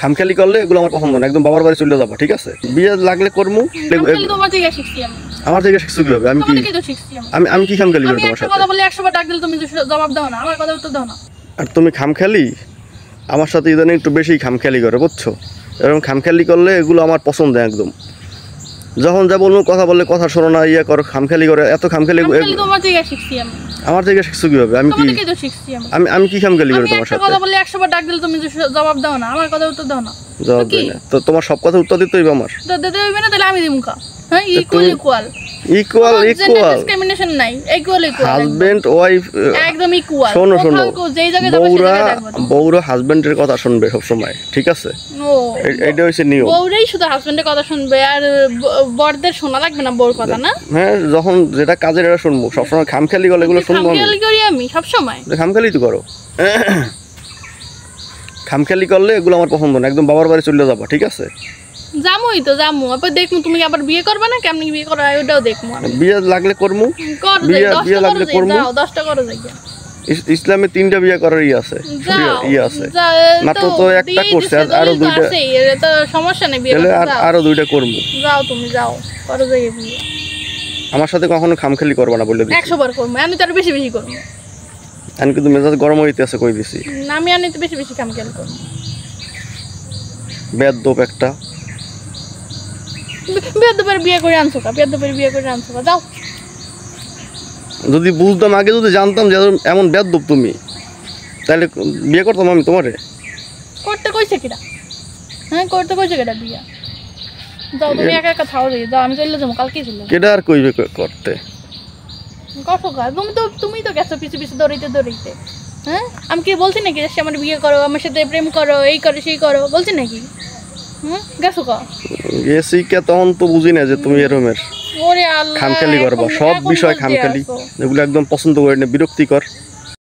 খামখেয়ালি করলে এগুলো আমার পছন্দ না, একদম বাবার বাড়ি চলে যাবো, ঠিক আছে? বিয়ে লাগলে করমু। তোমার থেকে শিখছি আমি। আমার থেকে শিখছো কিভাবে? আমি কি আমি কি খামখেয়ালি করি তোমার সাথে? কথা বলে 100 বার ডাক দিলে তুমি জবাব দাও না, আমার কথা উত্তর দাও না। আর তুমি খামখেয়ালি আমার সাথে ইদানিং একটু বেশি খামখেয়ালি করে, বুঝছো? এরকম খামখেয়ালি করলে এগুলো আমার পছন্দ একদম। যখন যা বলবো কথা বললে কথা শোনো না, ইয়ে করো, খামখেয়ালি করে, এত খামখেয়ালি। তোমার থেকে শিখছি আমি। আমার থেকে শিখছো কিভাবে? আমি কি আমি কি খামখেয়ালি করি তোমার সাথে? কথা বলে 100 বার ডাক দিলে তুমি জবাব দাও না, আমার কথা উত্তর দাও না। জবাব দেই না তো তোমার সব কথা উত্তর দিতে হইবে আমার? দিতে হইবে না, তাহলে আমি দিমু কা। হ্যাঁ, ইকুয়াল ডিসক্রিমিনেশন নাই, ইকুয়াল হাজবেন্ড ওয়াইফ একদম ইকুয়াল। শোনো যেই জায়গায় যাবে সেই জায়গায় দেখবো। বউরা হাজবেন্ডের কথা শুনবে সব সময়, ঠিক আছে? এইটা হইছে নিয়ম। বউরাই শুধু হাজবেন্ডের কথা শুনবে, আর বরদের শোনা লাগবে না বউর কথা, না? হ্যাঁ, যখন যেটা কাজের এটা শুনবো। সব সময় খামখেয়ালি করলে এগুলো শুনবো আমি? খামখেয়ালি করি আমি সব সময়। খামখেয়ালি তো করো। খামখেয়ালি করলে এগুলো আমার পছন্দ না, একদম বাবার বাড়ি চলে যাবো, ঠিক আছে? জামুই তো জামু, আবার দেখমু তুমি আবার বিয়ে করবে না, কেমনি বিয়ে করা ওটাও দেখমু। বিয়ে লাগলে করমু, বিয়ে লাগলে করমু। 10টা করো যাই। ইসলামে 3টা বিয়ে করার আছে, মাত্র তো একটা করছে, আরো 2টা আছে, তো সমস্যা নেই, বিয়ে আরো 2টা করমু। যাও তুমি যাও, করো যাই বিয়ে। আমার সাথে কখনো খামখেয়ালি করবে না বলে দিছি। 100 বার করবো, আমি তো আরো বেশি বেশি করবো। আমি কিন্তু মেজাজ গরম হইতে আছে, কই দিছি। আমি আনি তো বেশি বেশি খামখেয়ালি করবো। বেয়াদব একটা। বেয়াদবের বিয়ে করে আনছো কা? বেয়াদবের বিয়ে করে আনছো কা? যাও। যদি বুঝতাম আগে, যদি জানতাম যে এমন বেয়াদব তুমি, তাহলে বিয়ে করতাম আমি তোমারে। করতে কইছে কিরা? হ্যাঁ, করতে কইছে কিরা বিয়ে? যাও তুমি একা একা থাও রে, যাও, আমি চলে যাবো, কালকেই চলে যাবো। কেডা আর কইবে করতে? কত কাজ, তুমি তো গেছো পিছু পিছু দৌড়াইতে। হ্যাঁ, আমি কি বলছি নাকি যে আমার বিয়ে করো, আমার সাথে প্রেম করো, এই করো সেই করো, বলছি নাকি? গেছো কা? গেছি কে, তখন তো বুঝি না যে তুমি এরমের ওরে আল্লাহ, খামখেয়ালি করবা। সব বিষয় খামখেয়ালি, এগুলো একদম পছন্দ করি না, বিরক্তিকর।